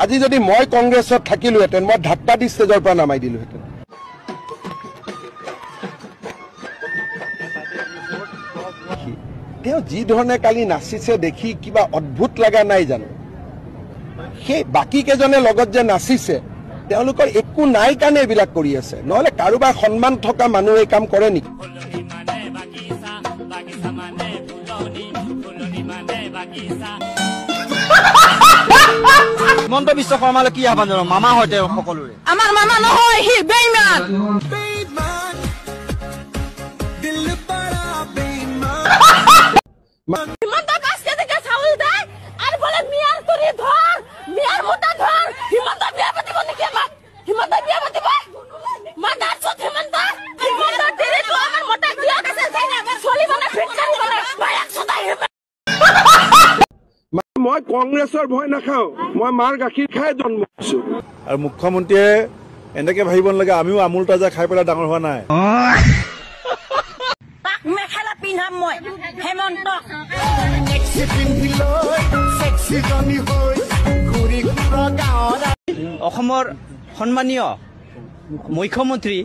আজি যদি মই কংগ্ৰেছত থাকিলোহেঁতেন মই ধাক্কা দি ষ্টেজৰ পৰা নামাই দিলোহেঁতেন। তেওঁ যি ধৰণে কালি নাচিছে দেখি কিবা অদ্ভুত লগা নাই জানো? সেই বাকী কেইজনে লগত যে নাচিছে তেওঁলোকৰ একো নাই কাৰণে এইবিলাক কৰি আছে, নহলে কাৰোবাৰ সন্মান থকা মানুহ এই কাম কৰে নেকি? হিমন্ত বিশ্ব শৰ্মালৈ কি আহ্বান জনাম? মামা হয় তেওঁ সকলোৰে। আমাৰ মামা নহয়, সি বেইমান। হিমন্ত 5 কেজিকে চাউল দেয় আৰু বলে মিয়াৰ তুৰি ধৰ, মিয়াৰ মোটা ধৰ। হিমন্ত বিয়া পাতিব নেকি? হিমন্ত বিয়া পাতিব? মাদাৰ চত হিমন্ত তিৰিটো আমাৰ মোটা বিয়া আছে, চলি মানে ফিট কৰি বলে বায়াক সদায়। মই কংগ্ৰেছৰ ভয় নাখাওঁ, মই মাৰ গাখীৰ খাই জন্ম হৈছো। আৰু মুখ্যমন্ত্ৰীয়ে এনেকে ভাবিব নালাগে আমিও আমুল তাজা খাই পেলাই ডাঙৰ হোৱা নাই। মেখেলা পিন্ধাম মই হেমন্ত। অসমৰ সন্মানীয় মুখ্যমন্ত্ৰী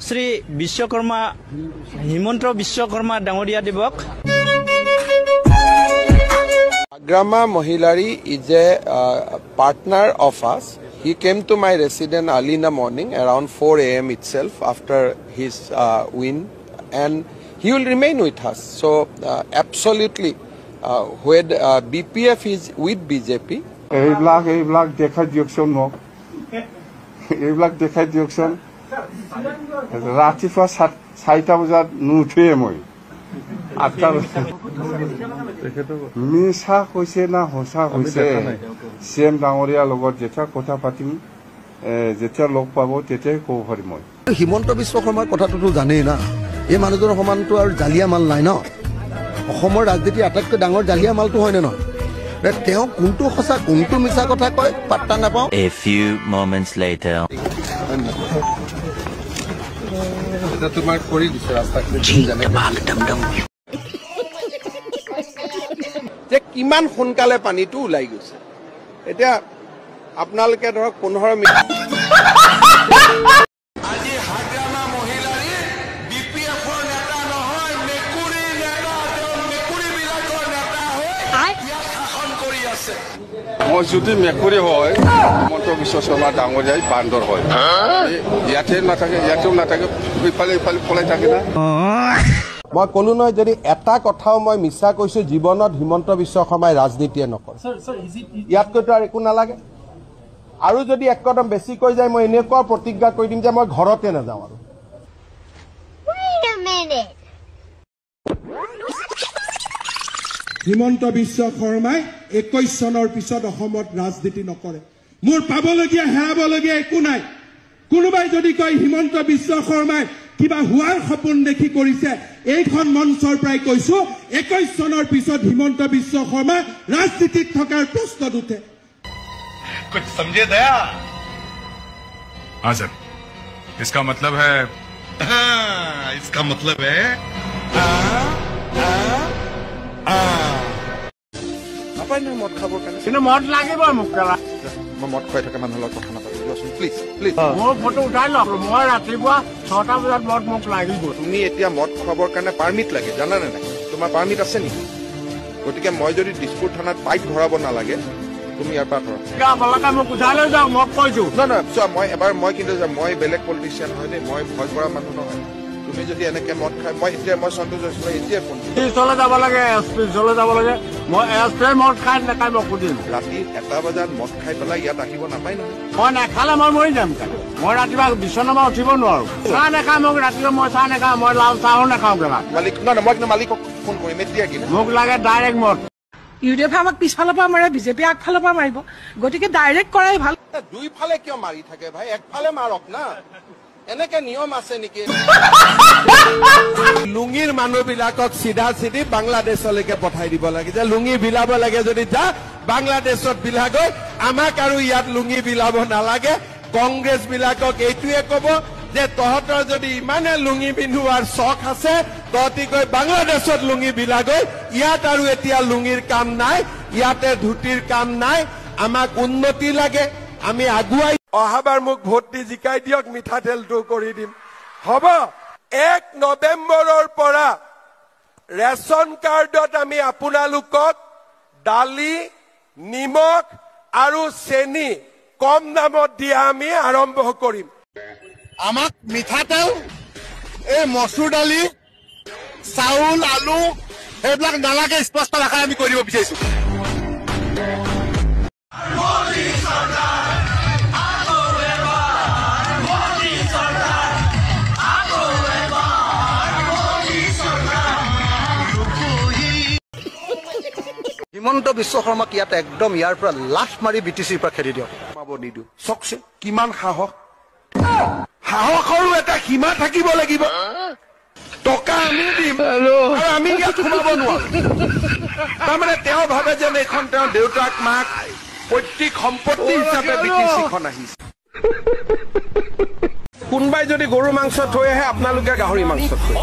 শ্ৰী বিশ্বকৰ্মা হিমন্ত বিশ্বকৰ্মা ডাঙৰীয়া দেৱক। Agrama Mohilari is a partner of us. He came to my residence early in the morning around 4 a.m. itself after his win, and he will remain with us. So absolutely, when BPF is with BJP. এইবিলাক দেখাই দিয়কচোন মোক, এইবিলাক দেখাই দিয়কচোন। ৰাতিপুৱা 4টা বজাত নুঠোৱে মই, 8টা মিছা কৈছে না সঁচা কৈছে? চিএম ডাঙৰীয়াৰ লগত যেতিয়া কথা পাতিম, যেতিয়া লগ পাব তেতিয়াই ক'ব পাৰিম মই। হিমন্ত বিশ্ব শৰ্মাৰ কথাটোতো জানেই না, এই মানুহজনৰ সমানটো আৰু জালিয়া মাল নাই ন। অসমৰ ৰাজনীতিৰ আটাইতকৈ ডাঙৰ জালিয়া মালটো হয়নে নহয়? তেওঁ কোনটো সঁচা কোনটো মিছা কথা কয় পাত্তা নাপাওঁ। A few moments later. তোমাৰ কৰি দিছে ৰাস্তাখিনি যে কিমান সোনকালে পানীটো ওলাই গৈছে। এতিয়া আপোনালোকে ধৰক 15 মিনিট আজি হাগ্ৰামা মহিলাৰী বিপিএফৰ নেতা নহয়, মেকুৰী নেতা, মেকুৰী বিলাকৰ নেতা হৈ শাসন কৰি আছে। মই যদি মেকুৰী হয়, হিমন্ত বিশ্ব শৰ্মা ডাঙৰীয়াই বান্দৰ হয়। ইয়াতে নাথাকে, ইয়াতেও নাথাকে, ইফালে ইফালে পলাই থাকে না। মই কলো নহয়, যদি এটা কথাও মই মিছা কৈছো জীৱনত হিমন্ত বিশ্ব শৰ্মাই ৰাজনীতিয়ে নকৰে। ইয়াতকৈতো আৰু একো নালাগে। আৰু যদি এক কদম বেছি কৈ যায় মই এনেকুৱা প্ৰতিজ্ঞা কৰি দিম যে মই ঘৰতে নাযাওঁ আৰু। হিমন্ত বিশ্ব শৰ্মাই 21 চনৰ পিছত অসমত ৰাজনীতি নকৰে। মোৰ পাবলগীয়া হেৰাবলগীয়া একো নাই। কোনোবাই যদি কয় হিমন্ত বিশ্ব শৰ্মাই কিবা হোৱাৰ সপোন দেখি কৰিছে, এইখন মঞ্চৰ পৰাই কৈছো 21 চনৰ পিছত হিমন্ত বিশ্ব শৰ্মা ৰাজনীতিত থকাৰ প্ৰশ্ন উঠে। कुछ समझे दया? हाँ सर, इसका मतलब है इसका मतलब है মদ খাবৰ কাৰণে কিন্তু মদ লাগিব মোক। মই মদ খুৱাই থকা মানুহৰ লগত কথা নাপাতিবচোন প্লিজ প্লিজ। মোৰ ফটো উঠাই লওক, মই ৰাতিপুৱা 6টা বজাত মদ মোক লাগিব। তুমি এতিয়া মদ খুৱাবৰ কাৰণে পাৰ্মিট লাগে, জানানে নাই? তোমাৰ পাৰ্মিট আছে নেকি? গতিকে মই যদি দিছপুৰ থানাত পাইপ ভৰাব নালাগে, তুমি ইয়াৰ পৰা কৰা। মোক উঠাই লৈ যাওক, মই কৈছো। নহয় চোৱা, মই এবাৰ মই কিন্তু মই বেলেগ পলিটিচিয়ান হয় দেই, মই ভয় কৰা মানুহ নহয়। তুমি যদি এনেকে মদ খাই, মই সন্তোষ হৈছিলো এতিয়া ফোন পিছলৈ যাব লাগে, পিছলৈ যাব লাগে। মই এছপি মদ খাই নাখাই মই সুধিম। ৰাতি 1টা বজাত মদ খাই পেলাই ইয়াত আহিব নাপায় নহয়। মই নাখালে মই মৰি যাম। মই ৰাতিপুৱা বিচনাৰ পৰা উঠিব নোৱাৰো। চাহ নাখাওঁ মোক, ৰাতিপুৱা মই চাহ নাখাওঁ, মই লাল চাহো নাখাওঁ। মালিক নহয়, মই কিন্তু মালিকক ফোন কৰিম এতিয়া। কি মোক লাগে ডাইৰেক্ট মদ। ইউডিএফে আমাক পিছফালৰ পৰা মাৰে, বিজেপি আগফালৰ পৰা মাৰিব, গতিকে ডাইৰেক্ট কৰাই ভাল। দুইফালে কিয় মাৰি থাকে ভাই? একফালে মাৰক না। এনেকে নিয়ম আছে নেকি? লুঙিৰ মানুহবিলাকক চিধা চিধি বাংলাদেশলৈকে পঠাই দিব লাগে, যে লুঙি বিলাব লাগে যদি যা বাংলাদেশত বিলাগৈ, আমাক আৰু ইয়াত লুঙি বিলাব নালাগে। কংগ্ৰেছ বিলাকক এইটোৱে কব যে তহঁতৰ যদি ইমানে লুঙি পিন্ধোৱাৰ চখ আছে, তহঁতি গৈ বাংলাদেশত লুঙি বিলাগৈ, ইয়াত আৰু এতিয়া লুঙিৰ কাম নাই, ইয়াতে ধুতিৰ কাম নাই। আমাক উন্নতি লাগে, আমি আগুৱাই অহাবাৰ মোক ভোট দি জিকাই দিয়ক, মিঠাতেলটো কৰি দিম। হ'ব 1 নৱেম্বৰৰ পৰা ৰেচন কাৰ্ডত আমি আপোনালোকক দালি, নিমখ আৰু চেনি কম দামত দিয়া আমি আৰম্ভ কৰিম। আমাক মিঠাতেল, এই মচুৰ দালি, চাউল, আলু এইবিলাক নালাগে, স্পষ্ট ভাষাত আমি কৰিব বিচাৰিছো। হিমন্ত বিশ্ব শৰ্মাক ইয়াত একদম ইয়াৰ পৰা লাঠ মাৰি BTCৰ পৰা খেদি দিয়ক। নিদো চকচোন কিমান সাহস, সাহসৰো এটা সীমা থাকিব লাগিব। টকা আমি দিম আৰু আমি ইয়াত সোমাব নোৱাৰো। তাৰমানে তেওঁ ভাবে যেন এইখন তেওঁৰ দেউতাক মাক পৈতৃক সম্পত্তি হিচাপে BTCখন আহিছে। কোনোবাই যদি গৰু মাংস থৈ আহে, আপোনালোকে গাহৰি মাংস থৈ।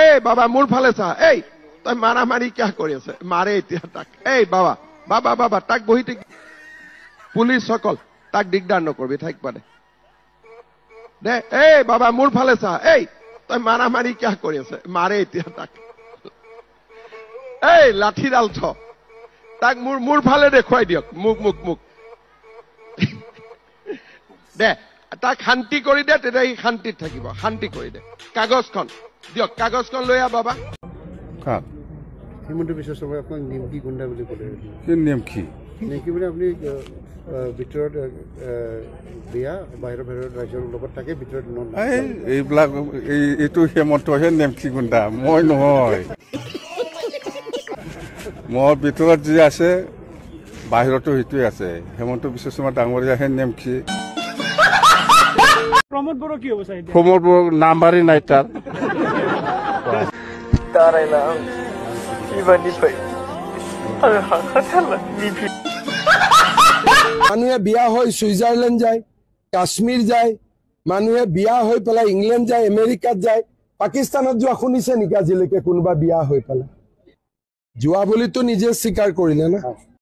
এই বাবা মোৰ ফালে চা, এই তই মাৰা মাৰি কিয় কৰি আছে? মাৰে এতিয়া তাক। এই বাবা বাবা বাবা তাক বহি থাকি, পুলিচসকল তাক দিগদাৰ নকৰিবি, থাকিব দে। এই বাবা মোৰ ফালে চা, এই তই মাৰা মাৰি কিয় কৰি আছে? মাৰে এতিয়া তাক। এই লাঠিডাল থ, তাক মোৰ ফালে দেখুৱাই দিয়ক, মোক মোক মোক দে, তাক শান্তি কৰি দে, তেতিয়া সি শান্তিত থাকিব। শান্তি কৰি দে। কাগজখন দিয়ক, কাগজখন লৈ আহ বাবা। হিমন্ত বিশ্ব শৰ্মাই আপোনাক নিমকি গুণ্ডা বুলি ক'লে। নিমকি নিমকি বুলি আপুনি ভিতৰত বিয়া, বাহিৰৰ ৰাজ্যৰ লগত থাকে, ভিতৰত এইবিলাক এইটো হেমন্তহে নেমকি গুণ্ডা, মই নহয়। মোৰ ভিতৰত যি আছে বাহিৰতো সেইটোৱে আছে। হেমন্ত বিশ্ব শৰ্মা ডাঙৰীয়াহে নেমকি। প্ৰমোদ বড়ো কি হ'ব চাই? প্ৰমোদ বড়ো নাম্বাৰেই নাই তাৰ। মানুহে বিয়া হৈ ছুইজাৰলেণ্ড যায়, কাশ্মীৰ যায়, মানুহে বিয়া হৈ পেলাই ইংলেণ্ড যায়, আমেৰিকাত যায়। পাকিস্তানত যোৱা শুনিছে নেকি আজিলৈকে কোনোবা বিয়া হৈ পেলাই? যোৱা বুলিতো নিজে স্বীকাৰ কৰিলে না।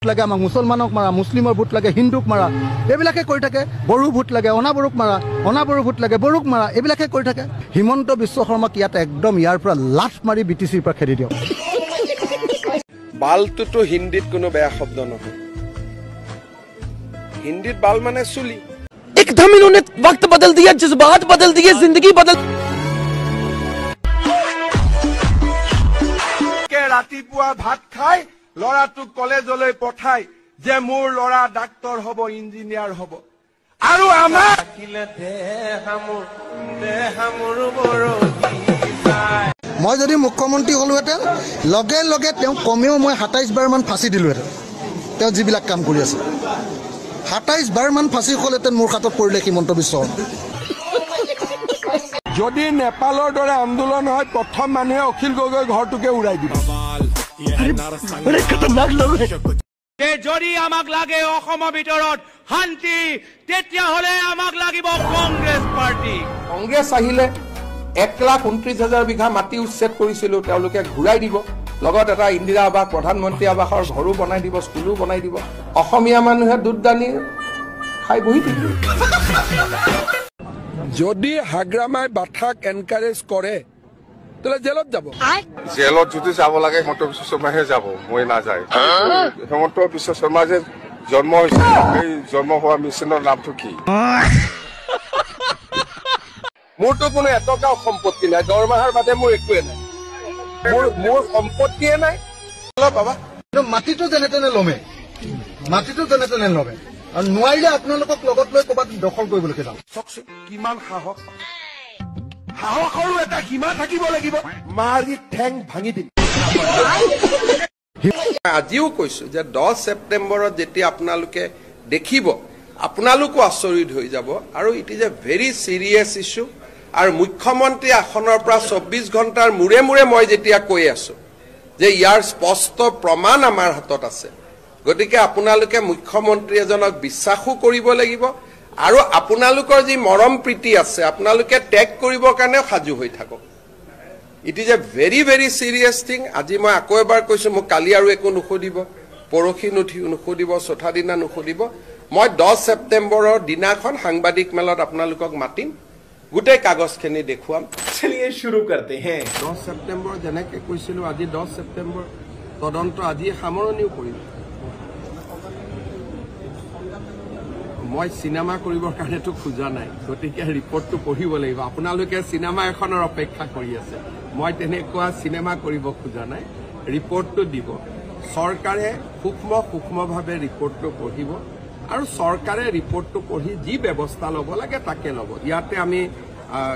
লাগে আমাক মুছলমানক মাৰা, মুছলিমৰ ভোট লাগে, হিন্দুক মাৰা, এইবিলাকে কৰি থাকে। বড়ো ভোট লাগে, অনাবড়োক মাৰা, অনাবড়ো ভোট লাগে, বড়োক মাৰা, এইবিলাকে কৰি থাকে। হিমন্ত বিশ্ব শৰ্মাক ইয়াত একদম ইয়াৰ পৰা লাঠ মাৰি BTCৰ পৰা খেদি দিয়ক। বালটোতো হিন্দীত কোনো বেয়া শব্দ নহয়। হিন্দীত বাল মানে চুলি। एकदम इन्होंने वक्त बदल दिया, जज्बात बदल दिए, जिंदगी बदल। ৰাতিপুৱা ভাত খাই ল'ৰাটোক কলেজলৈ পঠাই যে মোৰ ল'ৰা ডাক্তৰ হ'ব, ইঞ্জিনিয়াৰ হ'ব। আৰু আমাৰ মই যদি মুখ্যমন্ত্ৰী হলোহেঁতেন, লগে লগে তেওঁ কমেও মই 27 বাৰমান ফাঁচি দিলোহেঁতেন। তেওঁ যিবিলাক কাম কৰি আছে, 27 বাৰমান ফাঁচি হ'লহেঁতেন মোৰ হাতত পৰিলে হিমন্ত বিশ্ব। যদি নেপালৰ দৰে আন্দোলন হয়, প্ৰথম মানুহে অখিল গগৈ ঘৰটোকে উৰাই দিব। যদি আমাক লাগে অসমৰ ভিতৰত শান্তি, তেতিয়াহ'লে আমাক লাগিব কংগ্ৰেছ পাৰ্টি। কংগ্ৰেছ আহিলে 1,29,000 বিঘা মাটি উচ্ছেদ কৰিছিলো, তেওঁলোকে ঘূৰাই দিব। লগত এটা ইন্দিৰা আৱাস, প্ৰধানমন্ত্ৰী আৱাসৰ ঘৰো বনাই দিব, স্কুলো বনাই দিব। অসমীয়া মানুহে দুধ দানি খাই বহি থাকিব। যদি হাগ্ৰামাই বাথাক এনকাৰেজ কৰে, তাহলে জেলত যাব। জেলত যদি যাব লাগে হিমন্ত বিশ্ব শৰ্মাহে যাব, মই নাযায়। হিমন্ত বিশ্ব শৰ্মা যে জন্ম হৈছে, এই জন্ম হোৱা মিছনৰ নামটো কি? মোৰতো কোনো এটকাও সম্পত্তি নাই, দৰমহাৰ বাদে মোৰ একোৱে নাই, মোৰ সম্পত্তিয়ে নাই। বাবা মাটিটো যেনে তেনে লমে, মাটিটো যেনে তেনে লমে, আৰু নোৱাৰিলে আপোনালোকক লগত লৈ ক'ৰবাত দখল কৰিবলৈকে যাওঁ। চাওকচোন কিমান সাহস, সাহসৰো এটা সীমা থাকিব লাগিব। মাৰি ঠেং ভাঙি দিম। আজিও কৈছো যে 10 ছেপ্টেম্বৰত যেতিয়া আপোনালোকে দেখিব, আপোনালোকো আচৰিত হৈ যাব। আৰু it is a very serious issue. আৰু মুখ্যমন্ত্ৰী আসনৰ পৰা 24 ঘণ্টাৰ মূৰে মূৰে মই যেতিয়া কৈ আছো যে ইয়াৰ স্পষ্ট প্ৰমাণ আমাৰ হাতত আছে, গতিকে আপোনালোকে মুখ্যমন্ত্ৰী এজনক বিশ্বাসো কৰিব লাগিব। আৰু আপোনালোকৰ যি মৰম প্ৰীতি আছে, আপোনালোকে ত্যাগ কৰিবৰ কাৰণেও সাজু হৈ থাকক। It is a very very serious thing. আজি মই আকৌ এবাৰ কৈছোঁ, মোক কালি আৰু একো নুসুধিব, পৰহি নুসুধিব, চৌথা দিনা নুসুধিব। মই 10 ছেপ্টেম্বৰৰ দিনাখন সাংবাদিক মেলত আপোনালোকক মাতিম, গোটেই কাগজখিনি দেখুৱাম। চলিয়ে শুৰু কৰতে हैं। 10 ছেপ্টেম্বৰ যেনেকৈ কৈছিলোঁ, আজি 10 ছেপ্টেম্বৰ তদন্ত আজি সামৰণিও কৰিম। মই চিনেমা কৰিবৰ কাৰণেতো খোজা নাই, গতিকে ৰিপৰ্টটো পঢ়িব লাগিব। আপোনালোকে চিনেমা এখনৰ অপেক্ষা কৰি আছে, মই তেনেকুৱা চিনেমা কৰিব খোজা নাই। ৰিপৰ্টটো দিব, চৰকাৰে সূক্ষ্মভাৱে ৰিপৰ্টটো পঢ়িব আৰু চৰকাৰে ৰিপৰ্টটো পঢ়ি যি ব্যৱস্থা ল'ব লাগে তাকে ল'ব। ইয়াতে আমি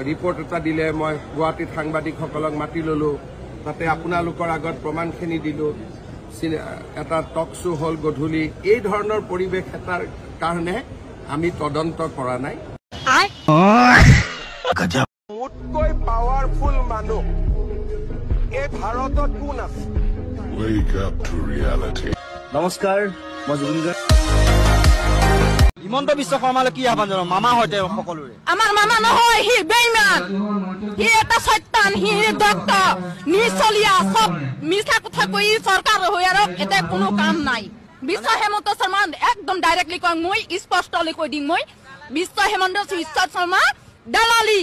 ৰিপৰ্ট এটা দিলে, মই গুৱাহাটীত সাংবাদিকসকলক মাতি ল'লোঁ, তাতে আপোনালোকৰ আগত প্ৰমাণখিনি দিলোঁ, এটা টক শ্ব' হ'ল গধূলি। এই ধৰণৰ পৰিৱেশ এটাৰ কাৰণে আমি তদন্ত কৰা নাই। মোতকৈ পাৱাৰফুল মানুহ এই ভাৰতত কোন আছে? নমস্কাৰ, মই জুবিন গাৰ্গ। হিমন্ত বিশ্ব শৰ্মালৈ কি আহ্বান জনাম? মামা হয় তেওঁ সকলোৰে। আমাৰ মামা নহয়, সি বেইমান, সি এটা শয়তান, সি দক্ত নিচলিয়া, সব মিছা কথা কৈ চৰকাৰ হৈ আৰু এটা কোনো কাম নাই। বিশ্ব হেমন্ত শৰ্মা একদম ডাইৰেক্টলি কওঁ, মই স্পষ্টলৈ কৈ দিম, মই বিশ্ব হেমন্ত বিশ্ব শৰ্মা দালালি।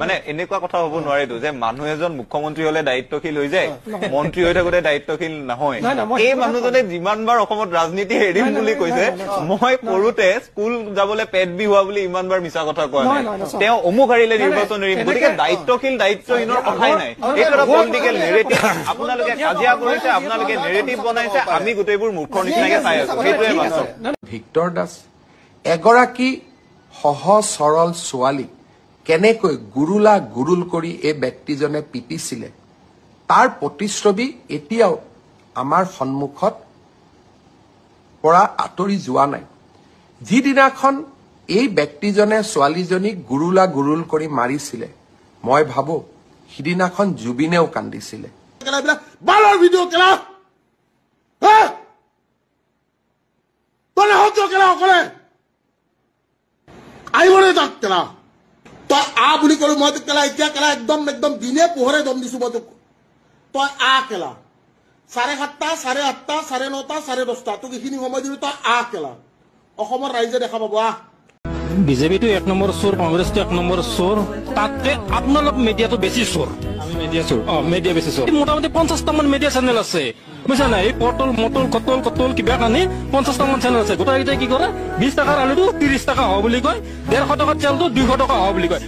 মানে এনেকুৱা কথা হ'ব নোৱাৰেতো যে মানুহ এজন মুখ্যমন্ত্ৰী হলে দায়িত্বশীল হৈ যায়, মন্ত্ৰী হৈ থাকোতে দায়িত্বশীল নহয়। এই মানুহজনে যিমানবাৰ অসমত ৰাজনীতি এৰিম বুলি কৈছে, মই সৰুতে স্কুল যাবলৈ পেট বি হোৱা বুলি ইমানবাৰ মিছা কথা কোৱা নাই। তেওঁ অমুক হাৰিলে নিৰ্বাচন এৰিম, গতিকে দায়িত্বশীল দায়িত্বহীনৰ কথাই নাই। এইটো এটা পলিটিকেল নেৰেটিভ। আপোনালোকে কাজিয়া কৰিছে, আপোনালোকে নেৰেটিভ বনাইছে, আমি গোটেইবোৰ মূৰ্খৰ নিচিনাকে চাই আছো, সেইটোৱে বাস্তৱ। ভিক্টৰ দাস এগৰাকী সহজ সৰল ছোৱালী কেনেকৈ গুৰুল কৰি এই ব্যক্তিজনে পিটিছিলে তাৰ প্ৰতিচ্ছবি এতিয়াও আমাৰ সন্মুখত পৰা আঁতৰি যোৱা নাই। যিদিনাখন এই ব্যক্তিজনে ছোৱালীজনীক গুৰুল কৰি মাৰিছিলে, মই ভাবো সিদিনাখন জুবিনেও কান্দিছিলে। বালৰ ভিডিঅ' কেলা তই হক কেলা অকলে আহিবনে তাক কেলা তই আ বুলি কলো, মই তোক কেলা এতিয়া কেলা একদম দিনে পোহৰে দম দিছো মই তোক। তই আ কেলা 7:30, 8:30, 9:30, 10:30 তোক এইখিনি সময় দিলো, তই আ কেলা। অসমৰ ৰাইজে দেখা পাব আ। বিজেপিটো 1 নম্বৰ চোৰ, কংগ্ৰেছটো 1 নম্বৰ চোৰ, তাতকে আপোনালোক মিডিয়াটো বেছি চোৰ। আমি মিডিয়া চোৰ, মিডিয়া বেছি চোৰ। মোটামুটি 50টামান মিডিয়া চেনেল আছে, বুজিছা নাই? এই পটল মটল কটল কিবা কানি 50টামান চেনেল আছে। গোটেইকেইটাই কি কৰে, 20 টকাৰ আলুটো 30 টকা হ'ব বুলি কয়, 150 টকাৰ তেলটো 200 টকা হ'ব বুলি কয়।